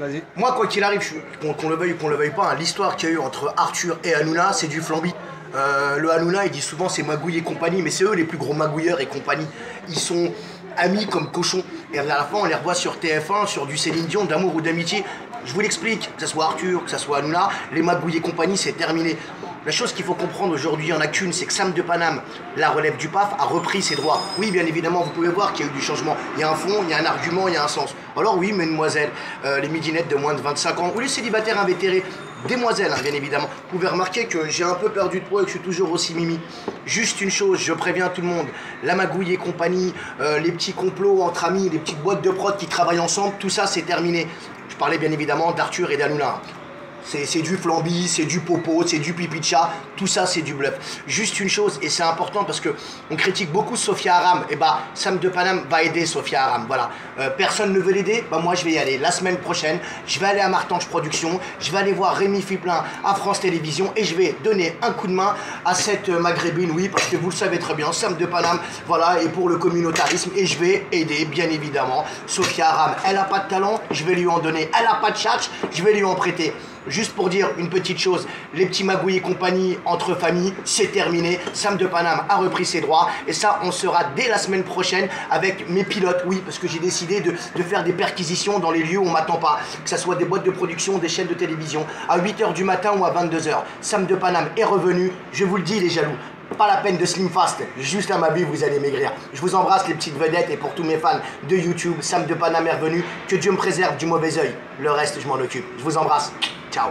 Vas-y. Moi, quoi qu'il arrive, qu'on le veuille ou qu'on le veuille pas, hein, l'histoire qu'il y a eu entre Arthur et Hanouna, c'est du Flamby. Le Hanouna, il dit souvent c'est Magouille et compagnie, mais c'est eux les plus gros magouilleurs et compagnie. Ils sont amis comme cochons. Et à la fin, on les revoit sur TF1, sur du Céline Dion, d'amour ou d'amitié. Je vous l'explique, que ce soit Arthur, que ce soit Hanouna, les Magouilles et compagnie, c'est terminé. La chose qu'il faut comprendre aujourd'hui, il n'y en a qu'une, c'est que Sam de Paname, la relève du PAF, a repris ses droits. Oui, bien évidemment, vous pouvez voir qu'il y a eu du changement. Il y a un fond, il y a un argument, il y a un sens. Alors oui, mesdemoiselles, les midinettes de moins de 25 ans, ou les célibataires invétérés, demoiselles, hein, bien évidemment, vous pouvez remarquer que j'ai un peu perdu de poids et que je suis toujours aussi mimi. Juste une chose, je préviens tout le monde, la magouille et compagnie, les petits complots entre amis, les petites boîtes de prod qui travaillent ensemble, tout ça c'est terminé. Je parlais bien évidemment d'Arthur et d'Hanouna. C'est du Flamby, c'est du popo, c'est du pipi de chat, tout ça c'est du bluff. Juste une chose, et c'est important parce que on critique beaucoup Sophia Aram, et bah Sam de Paname va aider Sophia Aram, voilà. Personne ne veut l'aider, bah moi je vais y aller. La semaine prochaine, je vais aller à Martange Productions, je vais aller voir Rémi Fiplin à France Télévisions et je vais donner un coup de main à cette maghrébine, oui, parce que vous le savez très bien, Sam de Paname, voilà, et pour le communautarisme, et je vais aider bien évidemment Sophia Aram. Elle a pas de talent, je vais lui en donner. Elle a pas de tchatch, je vais lui en prêter. Juste pour dire une petite chose, les petits magouilles et compagnie entre familles, c'est terminé. Sam de Paname a repris ses droits et ça, on sera dès la semaine prochaine avec mes pilotes, oui, parce que j'ai décidé de faire des perquisitions dans les lieux où on m'attend pas, que ce soit des boîtes de production, des chaînes de télévision, à 8 h du matin ou à 22 h. Sam de Paname est revenu, je vous le dis les jaloux. Pas la peine de slim fast, juste à ma vue vous allez maigrir. Je vous embrasse les petites vedettes et pour tous mes fans de YouTube, Sam de Paname est revenu. Que Dieu me préserve du mauvais oeil. Le reste je m'en occupe. Je vous embrasse. Ciao.